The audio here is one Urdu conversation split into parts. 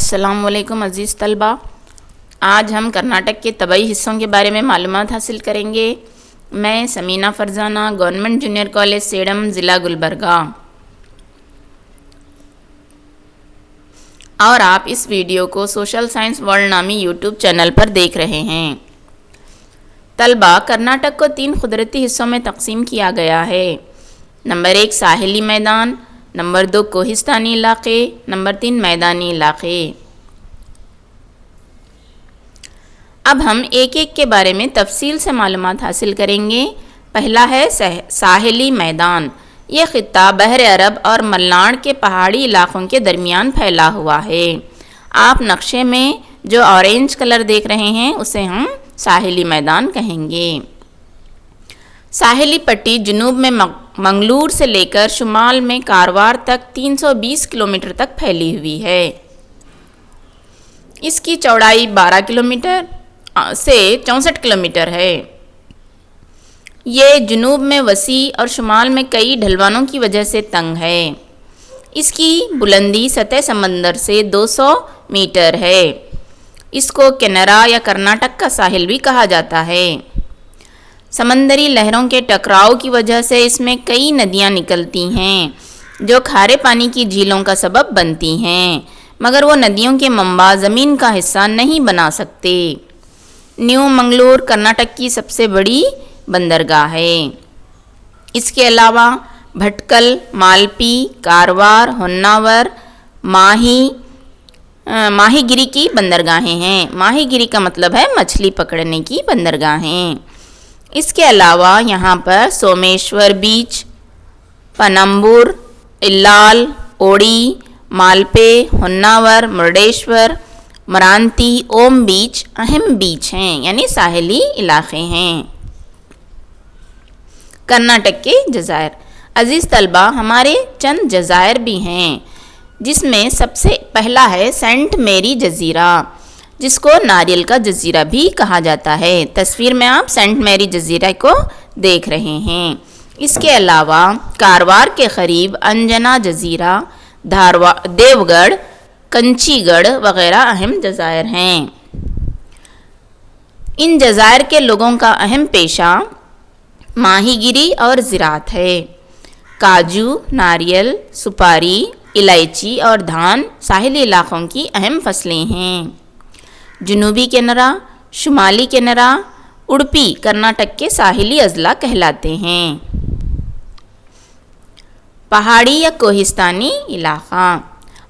السلام علیکم عزیز طلبہ، آج ہم کرناٹک کے طبعی حصوں کے بارے میں معلومات حاصل کریں گے۔ میں Samina Farzana, government junior college Sedam, ضلع گلبرگہ، اور آپ اس ویڈیو کو سوشل سائنس ورلڈ نامی یوٹیوب چینل پر دیکھ رہے ہیں۔ طلبہ، کرناٹک کو 3 قدرتی حصوں میں تقسیم کیا گیا ہے۔ نمبر 1 ساحلی میدان، نمبر 2 کوہستانی علاقے، نمبر 3 میدانی علاقے۔ اب ہم ایک ایک کے بارے میں تفصیل سے معلومات حاصل کریں گے۔ پہلا ہے ساحلی میدان۔ یہ خطہ بحر عرب اور ملناڈ کے پہاڑی علاقوں کے درمیان پھیلا ہوا ہے۔ آپ نقشے میں جو اورینج کلر دیکھ رہے ہیں اسے ہم ساحلی میدان کہیں گے۔ ساحلی پٹی جنوب میں منگلور سے لے کر شمال میں کاروار تک 320 کلومیٹر تک پھیلی ہوئی ہے۔ اس کی چوڑائی 12 کلومیٹر سے 64 کلومیٹر ہے۔ یہ جنوب میں وسیع اور شمال میں کئی ڈھلوانوں کی وجہ سے تنگ ہے۔ اس کی بلندی سطح سمندر سے 200 میٹر ہے۔ اس کو کینرا یا کرناٹک کا ساحل بھی کہا جاتا ہے۔ سمندری لہروں کے ٹکراؤ کی وجہ سے اس میں کئی ندیاں نکلتی ہیں جو کھارے پانی کی جھیلوں کا سبب بنتی ہیں، مگر وہ ندیوں کے منبع زمین کا حصہ نہیں بنا سکتے۔ نیو منگلور کرناٹک کی سب سے بڑی بندرگاہ ہے۔ اس کے علاوہ بھٹکل، مالپی، کاروار، ہوناور، ماہی گیری کی بندرگاہیں ہیں۔ ماہی گیری کا مطلب ہے مچھلی پکڑنے کی بندرگاہیں۔ اس کے علاوہ یہاں پر سومیشور بیچ، پنمبور، اللال، اوڑی، مالپے، ہوناور، مرڈیشور، مرانتی، اوم بیچ اہم بیچ ہیں، یعنی ساحلی علاقے ہیں۔ کرناٹک کے جزائر۔ عزیز طلبہ، ہمارے چند جزائر بھی ہیں، جس میں سب سے پہلا ہے سینٹ میری جزیرہ، جس کو ناریل کا جزیرہ بھی کہا جاتا ہے۔ تصویر میں آپ سینٹ میری جزیرہ کو دیکھ رہے ہیں۔ اس کے علاوہ کاروار کے قریب انجنا جزیرہ، دیو گڑھ، کنچی گڑھ وغیرہ اہم جزائر ہیں۔ ان جزائر کے لوگوں کا اہم پیشہ ماہی گیری اور زراعت ہے۔ کاجو، ناریل، سپاری، الائچی اور دھان ساحلی علاقوں کی اہم فصلیں ہیں۔ جنوبی کینرا، شمالی کینرا، اڈپی کرناٹک کے ساحلی اضلاع کہلاتے ہیں۔ پہاڑی یا کوہستانی علاقہ۔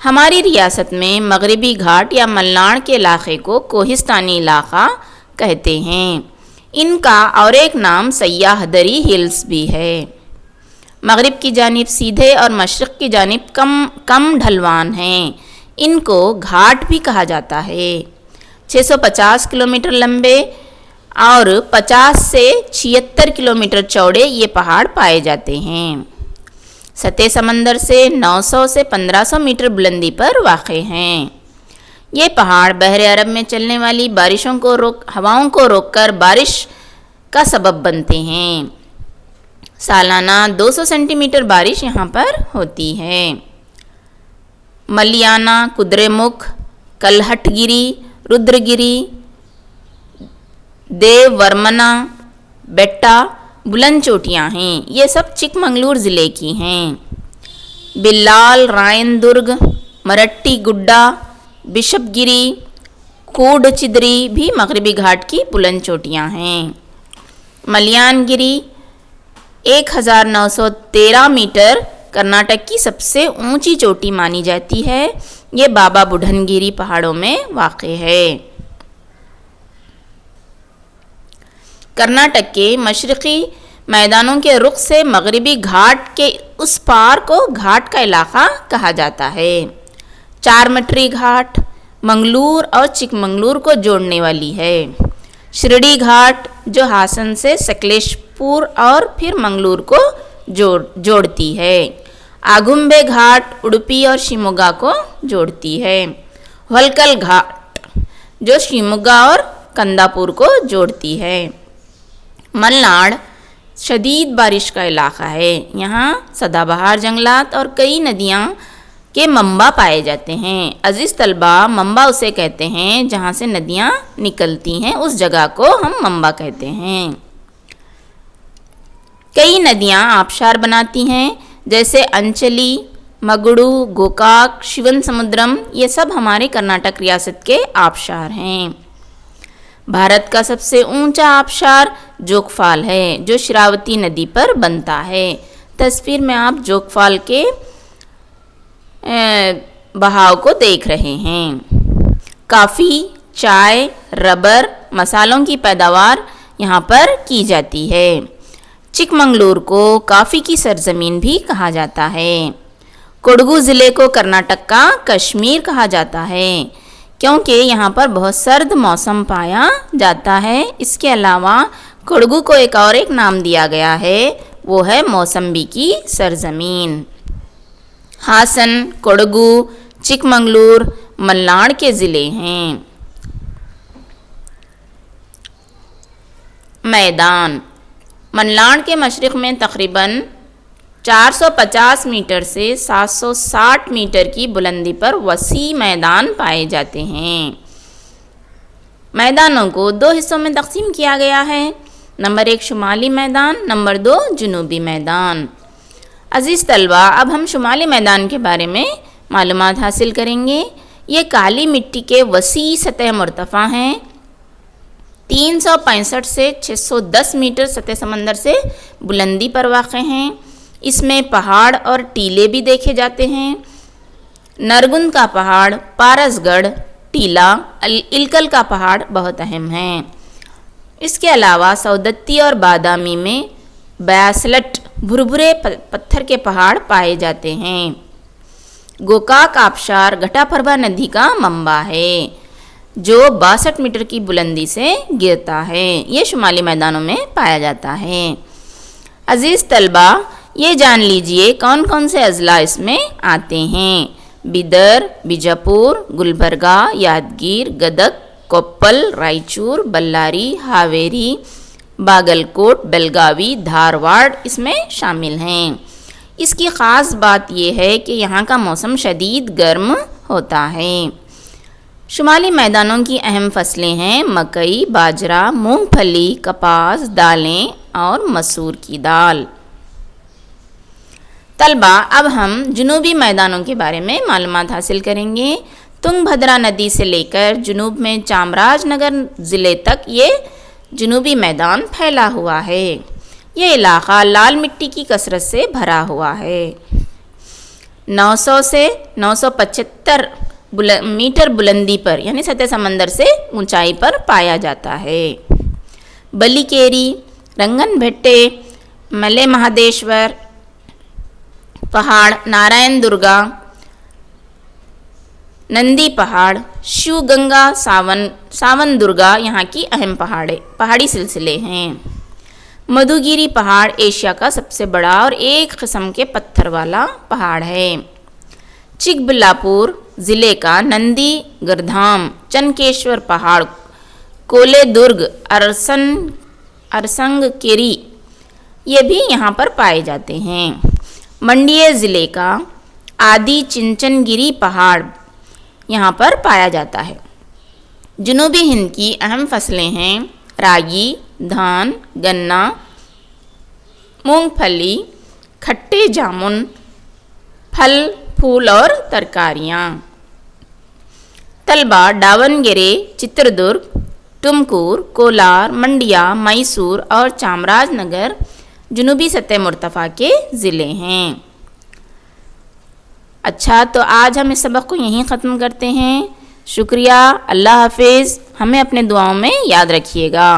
ہماری ریاست میں مغربی گھاٹ یا ملناڈ کے علاقے کو کوہستانی علاقہ کہتے ہیں۔ ان کا اور ایک نام سیاح دری ہلز بھی ہے۔ مغرب کی جانب سیدھے اور مشرق کی جانب کم ڈھلوان ہیں۔ ان کو گھاٹ بھی کہا جاتا ہے۔ 650 کلومیٹر لمبے اور 50 سے 76 کلومیٹر چوڑے یہ پہاڑ پائے جاتے ہیں۔ سطح سمندر سے 900 سے 1500 میٹر بلندی پر واقع ہیں۔ یہ پہاڑ بحر عرب میں چلنے والی ہواؤں کو روک کر بارش کا سبب بنتے ہیں۔ سالانہ 200 سینٹی میٹر بارش یہاں پر ہوتی ہے۔ ملیانہ، کدرے مکھ، کلہٹ گیری، رودر گیری، دیو ورمنا بیٹا بلند چوٹیاں ہیں۔ یہ سب چک منگلور ضلع کی ہیں۔ بلال، رائن درگ، مرٹی گڈا، بشپ گیری، کوڈ چدری بھی مغربی گھاٹ کی بلند چوٹیاں ہیں۔ ملیان گیری 1913 میٹر کرناٹک کی سب سے اونچی چوٹی مانی جاتی ہے۔ یہ بابا بڈھن گیری پہاڑوں میں واقع ہے۔ کرناٹک کے مشرقی میدانوں کے رخ سے مغربی گھاٹ کے اس پار کو گھاٹ کا علاقہ کہا جاتا ہے۔ چارمٹری گھاٹ منگلور اور چک منگلور کو جوڑنے والی ہے۔ شرڑی گھاٹ جو ہاسن سے سکلیش پور اور پھر منگلور کو جوڑتی ہے۔ آگمبے گھاٹ اڈپی اور شیموگا کو جوڑتی ہے۔ ہولکل گھاٹ جو شیموگا اور کنداپور کو جوڑتی ہے۔ ملناڈ شدید بارش کا علاقہ ہے۔ یہاں سدا بہار جنگلات اور کئی ندیاں کے منبع پائے جاتے ہیں۔ عزیز طلبہ، منبع اسے کہتے ہیں جہاں سے ندیاں نکلتی ہیں، اس جگہ کو ہم منبع کہتے ہیں۔ کئی ندیاں آبشار بناتی ہیں، جیسے انچلی، مگڑو، گوکاک، شیون سمدرم، یہ سب ہمارے کرناٹک ریاست کے آبشار ہیں۔ بھارت کا سب سے اونچا آبشار جوگ فال ہے، جو شراوتی ندی پر بنتا ہے۔ تصویر میں آپ جوگ فال کے بہاؤ کو دیکھ رہے ہیں۔ کافی، چائے، ربر، مسالوں کی پیداوار یہاں پر کی جاتی ہے۔ چک منگلور کو کافی کی سرزمین بھی کہا جاتا ہے۔ کوڈگو ضلع کو کرناٹک کا کشمیر کہا جاتا ہے، کیونکہ یہاں پر بہت سرد موسم پایا جاتا ہے۔ اس کے علاوہ کوڈگو کو ایک نام دیا گیا ہے، وہ ہے موسمبی کی سرزمین۔ ہاسن، کوڈگو، چک منگلور ملناڈ کے ضلع ہیں۔ میدان ملناڈ کے مشرق میں تقریباً 450 میٹر سے 760 میٹر کی بلندی پر وسیع میدان پائے جاتے ہیں۔ میدانوں کو 2 حصوں میں تقسیم کیا گیا ہے، نمبر 1 شمالی میدان، نمبر 2 جنوبی میدان۔ عزیز طلبہ، اب ہم شمالی میدان کے بارے میں معلومات حاصل کریں گے۔ یہ کالی مٹی کے وسیع سطح مرتفع ہیں، 365 سے 610 میٹر سطح سمندر سے بلندی پر واقع ہیں۔ اس میں پہاڑ اور ٹیلے بھی دیکھے جاتے ہیں۔ نرگند کا پہاڑ، پارس گڑھ، ٹیلا، الکل کا پہاڑ بہت اہم ہیں۔ اس کے علاوہ سودتی اور بادامی میں بیاسلٹ بھربھرے پتھر کے پہاڑ پائے جاتے ہیں۔ گوکاک آبشار گھٹا پربھا ندی کا منبع ہے، جو 62 میٹر کی بلندی سے گرتا ہے۔ یہ شمالی میدانوں میں پایا جاتا ہے۔ عزیز طلبہ، یہ جان لیجئے کون کون سے اضلاع اس میں آتے ہیں۔ بیدر، بیجاپور، گلبرگہ، یادگیر، گدک، کوپل، رائچور، بلاری، ہاویری، باگل کوٹ، بیلگاوی، دھارواڑ اس میں شامل ہیں۔ اس کی خاص بات یہ ہے کہ یہاں کا موسم شدید گرم ہوتا ہے۔ شمالی میدانوں کی اہم فصلیں ہیں مکئی، باجرہ، مونگ پھلی، کپاس، دالیں اور مسور کی دال۔ طلبہ، اب ہم جنوبی میدانوں کے بارے میں معلومات حاصل کریں گے۔ تنگ بھدرا ندی سے لے کر جنوب میں چامراج نگر ضلع تک یہ جنوبی میدان پھیلا ہوا ہے۔ یہ علاقہ لال مٹی کی کثرت سے بھرا ہوا ہے۔ 900 سے 975 میٹر بلندی پر، یعنی سطح سمندر سے اونچائی پر پایا جاتا ہے۔ بلی کیری، رنگن بھٹے، ملے مہادیشور پہاڑ، نارائن درگا، نندی پہاڑ، شیو گنگا، ساون درگا یہاں کی اہم پہاڑی سلسلے ہیں۔ مدھوگیری پہاڑ ایشیا کا سب سے بڑا اور ایک قسم کے پتھر والا پہاڑ ہے۔ چک بلاپور ضلع کا نندی گردھام، چنکیشور پہاڑ، کولے درگ، ارسنگ کیری یہ بھی یہاں پر پائے جاتے ہیں۔ منڈیے ضلع کا آدی چنچن گیری پہاڑ یہاں پر پایا جاتا ہے۔ جنوبی ہند کی اہم فصلیں ہیں راگی، دھان، گنا، مونگ پھلی، کھٹے جامن، پھل پھول اور ترکاریاں۔ طلبہ، ڈاون گرے، چتردرگ، ٹمکور، کولار، منڈیا، میسور اور چامراج نگر جنوبی سطح مرتفع کے ضلع ہیں۔ اچھا، تو آج ہم اس سبق کو یہیں ختم کرتے ہیں۔ شکریہ، اللہ حافظ، ہمیں اپنے دعاؤں میں یاد رکھیے گا۔